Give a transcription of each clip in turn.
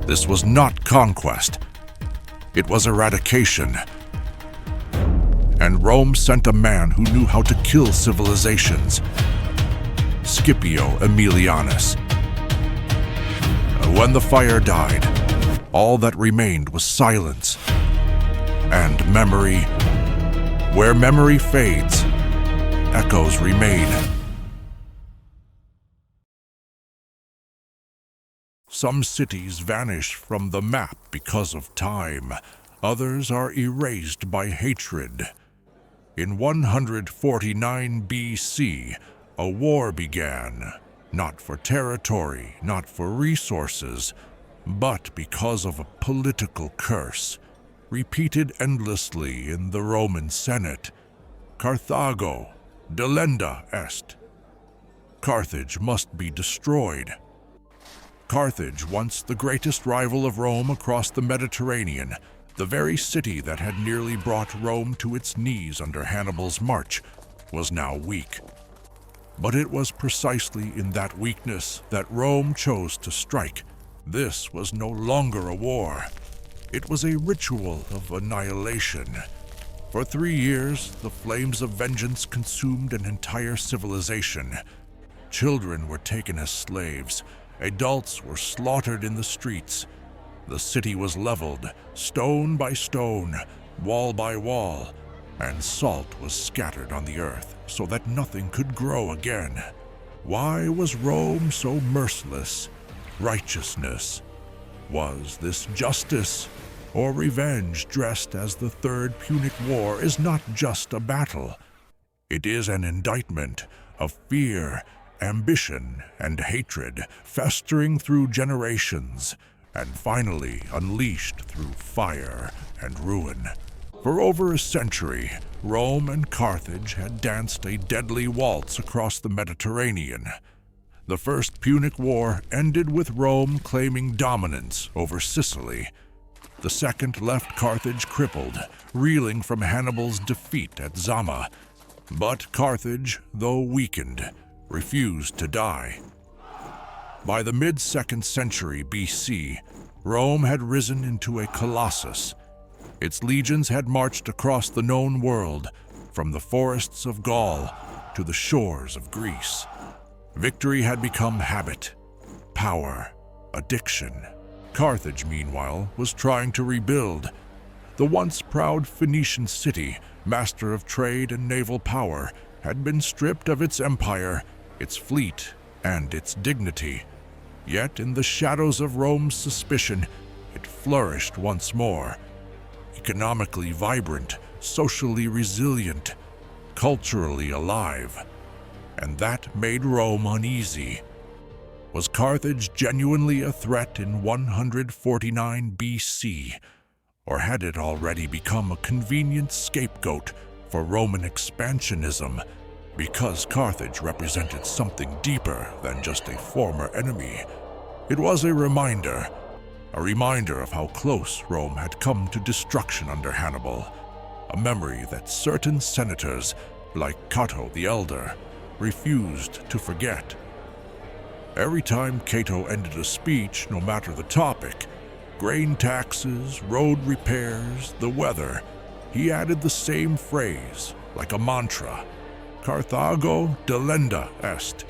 This was not conquest. It was eradication. And Rome sent a man who knew how to kill civilizations, Scipio Aemilianus. When the fire died, all that remained was silence and memory. Where memory fades, echoes remain. Some cities vanish from the map because of time. Others are erased by hatred. In 149 BC, a war began, not for territory, not for resources, but because of a political curse, repeated endlessly in the Roman Senate. Carthago, delenda est. Carthage must be destroyed. Carthage, once the greatest rival of Rome across the Mediterranean, the very city that had nearly brought Rome to its knees under Hannibal's march, was now weak. But it was precisely in that weakness that Rome chose to strike. This was no longer a war. It was a ritual of annihilation. For 3 years, the flames of vengeance consumed an entire civilization. Children were taken as slaves. Adults were slaughtered in the streets. The city was leveled, stone by stone, wall by wall, and salt was scattered on the earth so that nothing could grow again. Why was Rome so merciless? Righteousness. Was this justice or revenge dressed as the Third Punic War is not just a battle. It is an indictment of fear, ambition, and hatred festering through generations and finally unleashed through fire and ruin. For over a century, Rome and Carthage had danced a deadly waltz across the Mediterranean. The First Punic War ended with Rome claiming dominance over Sicily. The second left Carthage crippled, reeling from Hannibal's defeat at Zama. But Carthage, though weakened, refused to die. By the mid-2nd century BC, Rome had risen into a colossus. Its legions had marched across the known world, from the forests of Gaul to the shores of Greece. Victory had become habit, power, addiction. Carthage, meanwhile, was trying to rebuild. The once proud Phoenician city, master of trade and naval power, had been stripped of its empire, its fleet, and its dignity. Yet in the shadows of Rome's suspicion, it flourished once more. Economically vibrant, socially resilient, culturally alive. And that made Rome uneasy. Was Carthage genuinely a threat in 149 BC? Or had it already become a convenient scapegoat for Roman expansionism, because Carthage represented something deeper than just a former enemy? It was a reminder of how close Rome had come to destruction under Hannibal, a memory that certain senators, like Cato the Elder, refused to forget. Every time Cato ended a speech, no matter the topic, grain taxes, road repairs, the weather, he added the same phrase, like a mantra: Carthago delenda est.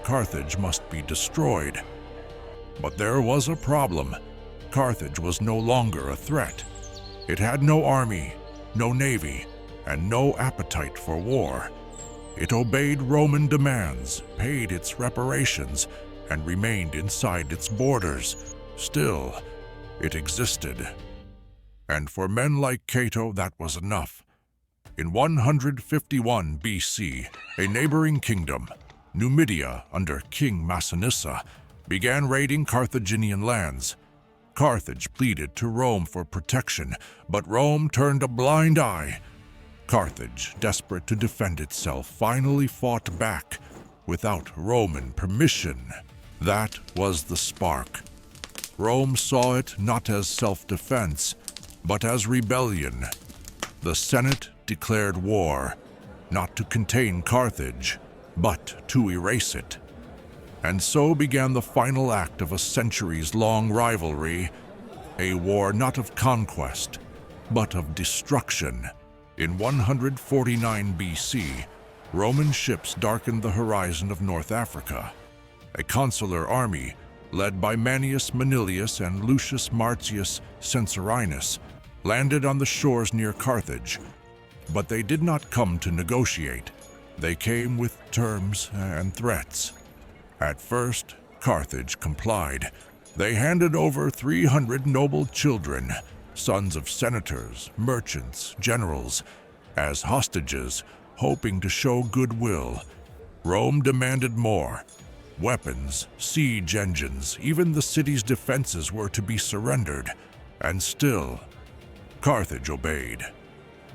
Carthage must be destroyed. But there was a problem. Carthage was no longer a threat. It had no army, no navy, and no appetite for war. It obeyed Roman demands, paid its reparations, and remained inside its borders. Still, it existed. And for men like Cato, that was enough. In 151 BC, a neighboring kingdom, Numidia under King Massinissa, began raiding Carthaginian lands. Carthage pleaded to Rome for protection, but Rome turned a blind eye. Carthage, desperate to defend itself, finally fought back without Roman permission. That was the spark. Rome saw it not as self-defense, but as rebellion. The Senate declared war, not to contain Carthage, but to erase it. And so began the final act of a centuries-long rivalry, a war not of conquest, but of destruction. In 149 BC, Roman ships darkened the horizon of North Africa. A consular army, led by Manius Manilius and Lucius Marcius Censorinus, landed on the shores near Carthage. But they did not come to negotiate. They came with terms and threats. At first, Carthage complied. They handed over 300 noble children, sons of senators, merchants, generals, as hostages, hoping to show goodwill. Rome demanded more. Weapons, siege engines, even the city's defenses were to be surrendered, and still, Carthage obeyed.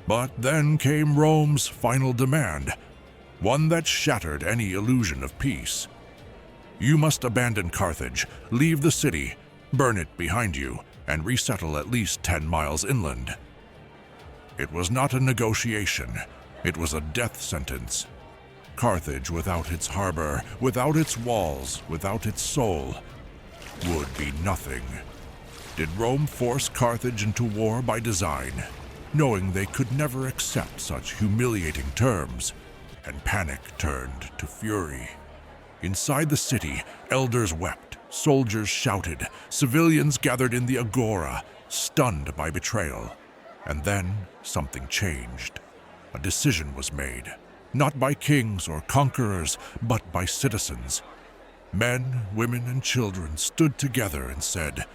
But then came Rome's final demand, one that shattered any illusion of peace. You must abandon Carthage, leave the city, burn it behind you, and resettle at least 10 miles inland. It was not a negotiation, it was a death sentence. Carthage without its harbor, without its walls, without its soul, would be nothing. Did Rome force Carthage into war by design, knowing they could never accept such humiliating terms? And panic turned to fury. Inside the city, elders wept, soldiers shouted, civilians gathered in the agora, stunned by betrayal. And then something changed. A decision was made, not by kings or conquerors, but by citizens. Men, women, and children stood together and said,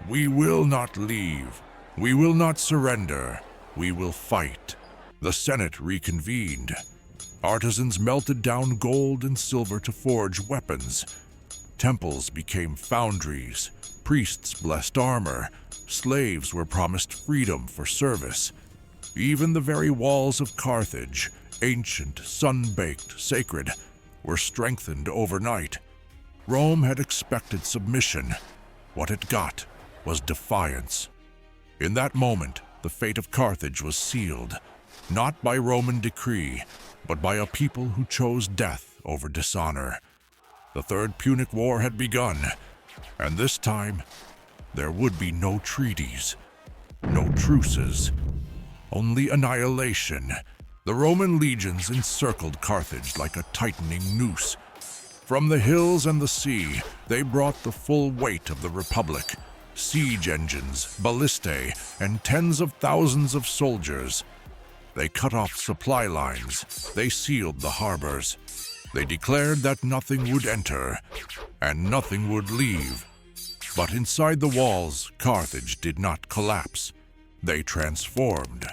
"We will not leave. We will not surrender. We will fight." The Senate reconvened. Artisans melted down gold and silver to forge weapons. Temples became foundries. Priests blessed armor. Slaves were promised freedom for service. Even the very walls of Carthage, ancient, sun-baked, sacred, were strengthened overnight. Rome had expected submission. What it got was defiance. In that moment, the fate of Carthage was sealed, not by Roman decree, but by a people who chose death over dishonor. The Third Punic War had begun, and this time, there would be no treaties, no truces, only annihilation. The Roman legions encircled Carthage like a tightening noose. From the hills and the sea, they brought the full weight of the Republic, siege engines, ballistae, and tens of thousands of soldiers. They cut off supply lines, they sealed the harbors. They declared that nothing would enter, and nothing would leave. But inside the walls, Carthage did not collapse. They transformed.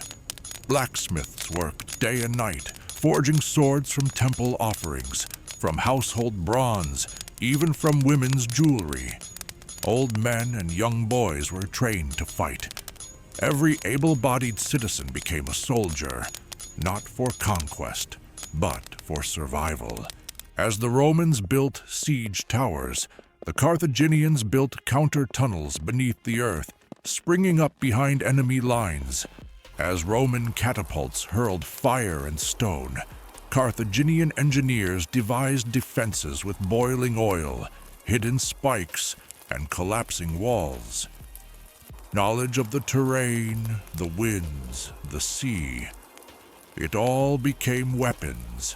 Blacksmiths worked day and night, forging swords from temple offerings, from household bronze, even from women's jewelry. Old men and young boys were trained to fight. Every able-bodied citizen became a soldier, not for conquest, but for survival. As the Romans built siege towers, the Carthaginians built counter-tunnels beneath the earth, springing up behind enemy lines. As Roman catapults hurled fire and stone, Carthaginian engineers devised defenses with boiling oil, hidden spikes, and collapsing walls. Knowledge of the terrain, the winds, the sea, it all became weapons.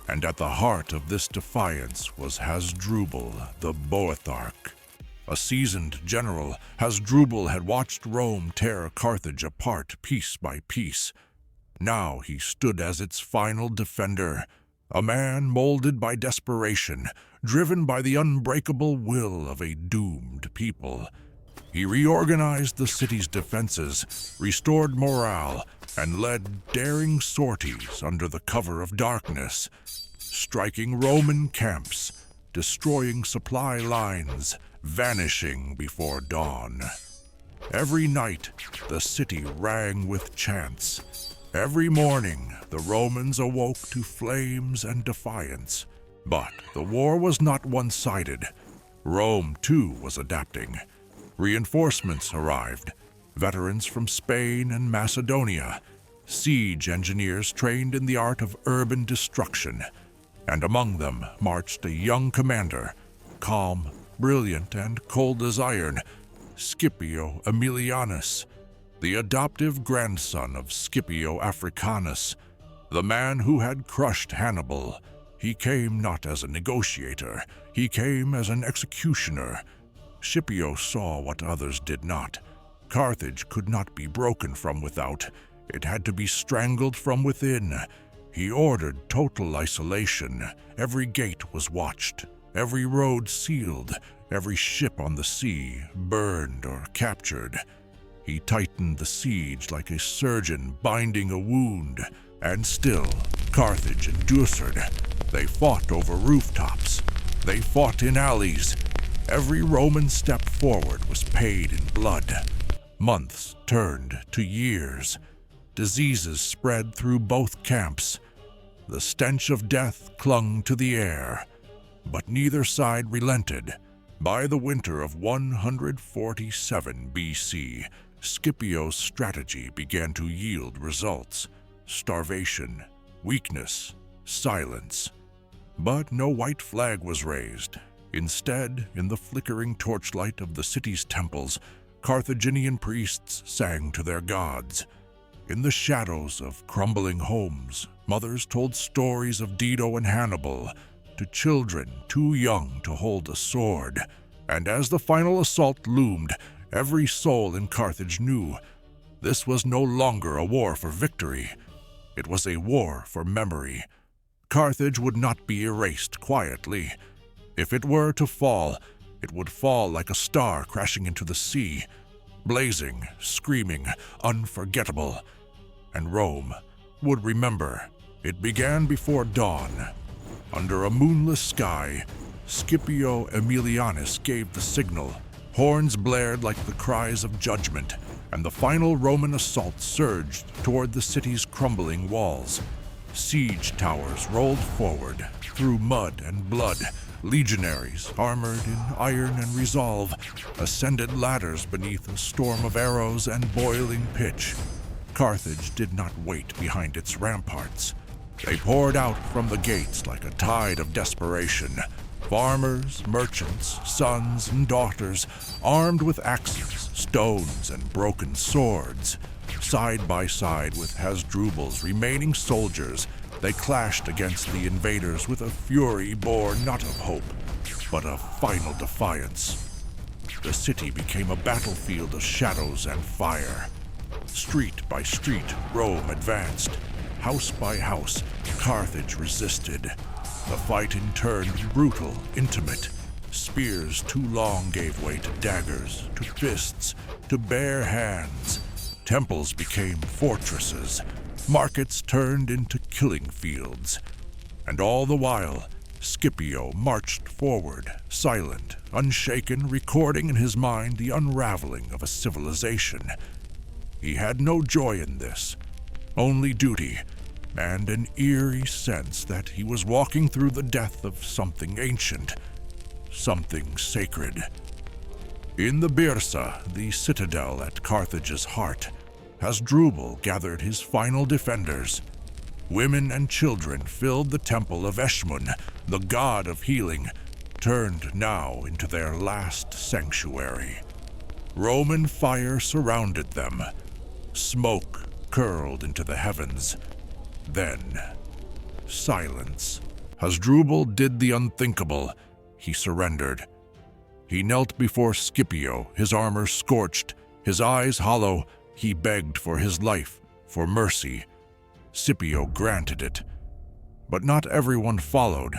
And at the heart of this defiance was Hasdrubal, the Boetharch. A seasoned general, Hasdrubal had watched Rome tear Carthage apart piece by piece. Now he stood as its final defender, a man molded by desperation, driven by the unbreakable will of a doomed people. He reorganized the city's defenses, restored morale, and led daring sorties under the cover of darkness, striking Roman camps, destroying supply lines, vanishing before dawn. Every night, the city rang with chants. Every morning, the Romans awoke to flames and defiance. But the war was not one-sided. Rome, too, was adapting. Reinforcements arrived, veterans from Spain and Macedonia, siege engineers trained in the art of urban destruction, and among them marched a young commander, calm, brilliant, and cold as iron, Scipio Aemilianus, the adoptive grandson of Scipio Africanus, the man who had crushed Hannibal. He came not as a negotiator, he came as an executioner. Scipio saw what others did not. Carthage could not be broken from without, it had to be strangled from within. He ordered total isolation. Every gate was watched, every road sealed, every ship on the sea burned or captured. He tightened the siege like a surgeon binding a wound, and still Carthage endured. They fought over rooftops. They fought in alleys. Every Roman step forward was paid in blood. Months turned to years. Diseases spread through both camps. The stench of death clung to the air, but neither side relented. By the winter of 147 BC, Scipio's strategy began to yield results. Starvation, weakness, silence. But no white flag was raised. Instead, in the flickering torchlight of the city's temples, Carthaginian priests sang to their gods. In the shadows of crumbling homes, mothers told stories of Dido and Hannibal to children too young to hold a sword. And as the final assault loomed, every soul in Carthage knew this was no longer a war for victory. It was a war for memory. Carthage would not be erased quietly. If it were to fall, it would fall like a star crashing into the sea, blazing, screaming, unforgettable. And Rome would remember. It began before dawn. Under a moonless sky, Scipio Aemilianus gave the signal. Horns blared like the cries of judgment, and the final Roman assault surged toward the city's crumbling walls. Siege towers rolled forward through mud and blood. Legionaries, armored in iron and resolve, ascended ladders beneath a storm of arrows and boiling pitch. Carthage did not wait behind its ramparts. They poured out from the gates like a tide of desperation. Farmers, merchants, sons and daughters, armed with axes, stones, and broken swords. Side by side with Hasdrubal's remaining soldiers, they clashed against the invaders with a fury born not of hope, but of final defiance. The city became a battlefield of shadows and fire. Street by street, Rome advanced. House by house, Carthage resisted. The fighting turned brutal, intimate. Spears too long gave way to daggers, to fists, to bare hands. Temples became fortresses. Markets turned into killing fields. And all the while, Scipio marched forward, silent, unshaken, recording in his mind the unraveling of a civilization. He had no joy in this, only duty, and an eerie sense that he was walking through the death of something ancient, something sacred. In the Byrsa, the citadel at Carthage's heart, Hasdrubal gathered his final defenders. Women and children filled the temple of Eshmun, the god of healing, turned now into their last sanctuary. Roman fire surrounded them. Smoke curled into the heavens. Then, silence. Hasdrubal did the unthinkable. He surrendered. He knelt before Scipio, his armor scorched, his eyes hollow. He begged for his life, for mercy. Scipio granted it. But not everyone followed.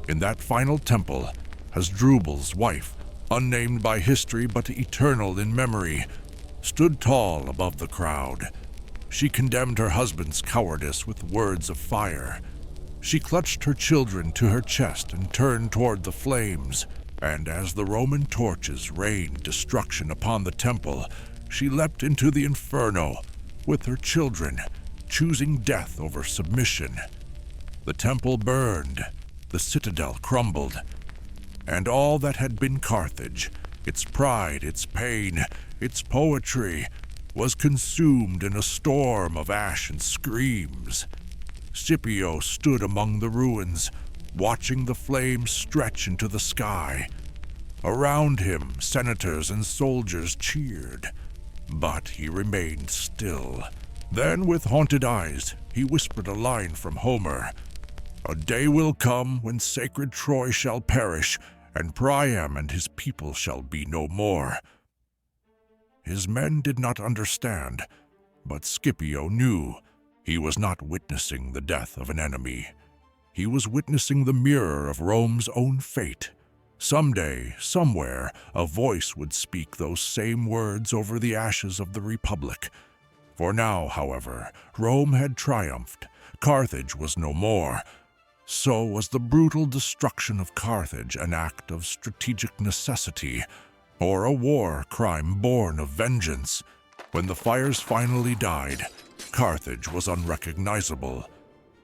In that final temple, Hasdrubal's wife, unnamed by history but eternal in memory, stood tall above the crowd. She condemned her husband's cowardice with words of fire. She clutched her children to her chest and turned toward the flames. And as the Roman torches rained destruction upon the temple, she leapt into the inferno with her children, choosing death over submission. The temple burned, the citadel crumbled, and all that had been Carthage, its pride, its pain, its poetry, was consumed in a storm of ash and screams. Scipio stood among the ruins, watching the flames stretch into the sky. Around him, senators and soldiers cheered, but he remained still. Then, with haunted eyes, he whispered a line from Homer. "A day will come when sacred Troy shall perish, and Priam and his people shall be no more." His men did not understand, but Scipio knew he was not witnessing the death of an enemy. He was witnessing the mirror of Rome's own fate. Someday, somewhere, a voice would speak those same words over the ashes of the Republic. For now, however, Rome had triumphed. Carthage was no more. So was the brutal destruction of Carthage an act of strategic necessity, or a war crime born of vengeance? When the fires finally died, Carthage was unrecognizable.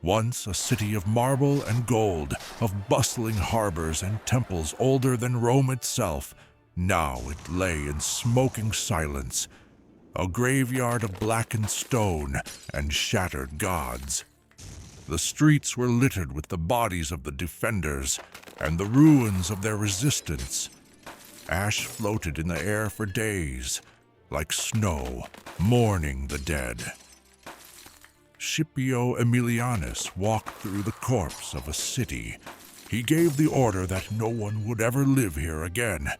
Once a city of marble and gold, of bustling harbors and temples older than Rome itself, now it lay in smoking silence, a graveyard of blackened stone and shattered gods. The streets were littered with the bodies of the defenders and the ruins of their resistance. Ash floated in the air for days, like snow, mourning the dead. Scipio Aemilianus walked through the corpse of a city. He gave the order that no one would ever live here again.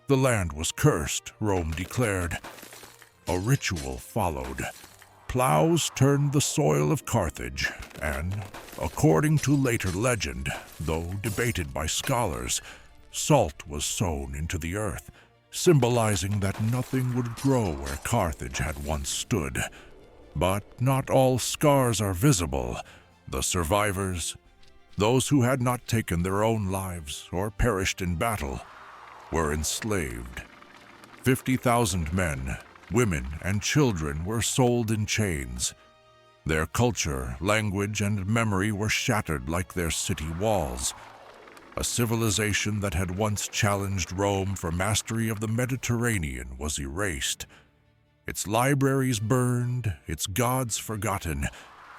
The land was cursed, Rome declared. A ritual followed. Plows turned the soil of Carthage, and, according to later legend, though debated by scholars, salt was sown into the earth, symbolizing that nothing would grow where Carthage had once stood. But not all scars are visible. The survivors, those who had not taken their own lives or perished in battle, were enslaved. 50,000 men, women, and children were sold in chains. Their culture, language, and memory were shattered like their city walls. A civilization that had once challenged Rome for mastery of the Mediterranean was erased. Its libraries burned, its gods forgotten,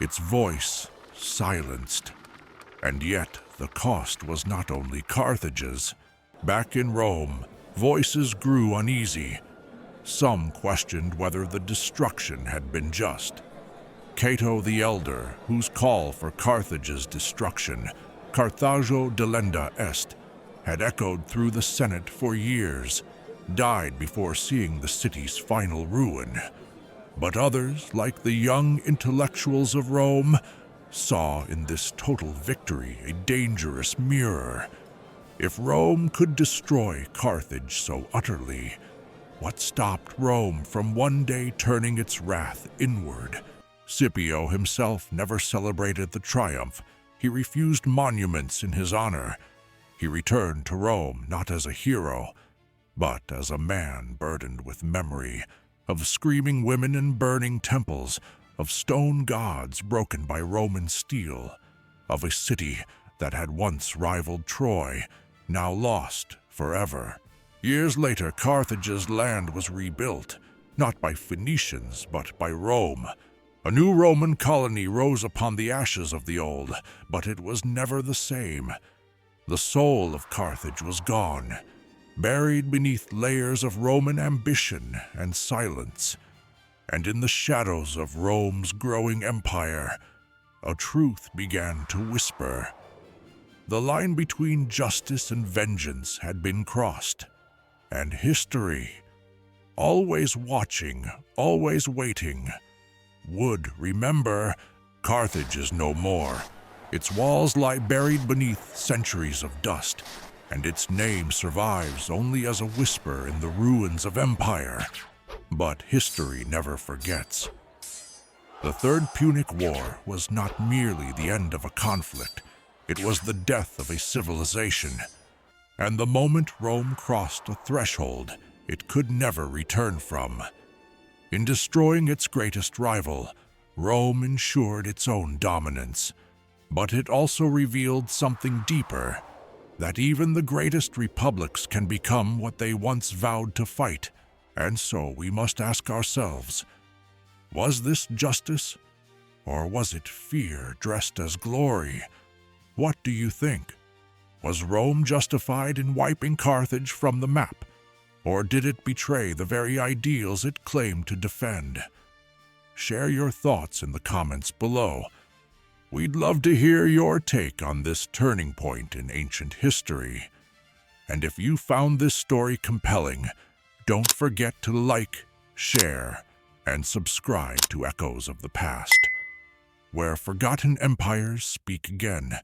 its voice silenced. And yet the cost was not only Carthage's. Back in Rome, voices grew uneasy. Some questioned whether the destruction had been just. Cato the Elder, whose call for Carthage's destruction, Carthago delenda est, had echoed through the Senate for years, died before seeing the city's final ruin. But others, like the young intellectuals of Rome, saw in this total victory a dangerous mirror. If Rome could destroy Carthage so utterly, what stopped Rome from one day turning its wrath inward? Scipio himself never celebrated the triumph. He refused monuments in his honor. He returned to Rome not as a hero, but as a man burdened with memory of screaming women and burning temples, of stone gods broken by Roman steel, of a city that had once rivaled Troy, now lost forever. Years later, Carthage's land was rebuilt, not by Phoenicians, but by Rome. A new Roman colony rose upon the ashes of the old, but it was never the same. The soul of Carthage was gone, buried beneath layers of Roman ambition and silence. And in the shadows of Rome's growing empire, a truth began to whisper. The line between justice and vengeance had been crossed, and history, always watching, always waiting, would remember. Carthage is no more. Its walls lie buried beneath centuries of dust, and its name survives only as a whisper in the ruins of empire. But history never forgets. The Third Punic War was not merely the end of a conflict, it was the death of a civilization. And the moment Rome crossed a threshold it could never return from. In destroying its greatest rival, Rome ensured its own dominance. But it also revealed something deeper, that even the greatest republics can become what they once vowed to fight. And so we must ask ourselves, was this justice? Or was it fear dressed as glory? What do you think? Was Rome justified in wiping Carthage from the map? Or did it betray the very ideals it claimed to defend? Share your thoughts in the comments below. We'd love to hear your take on this turning point in ancient history. And if you found this story compelling, don't forget to like, share, and subscribe to Echoes of the Past, where forgotten empires speak again.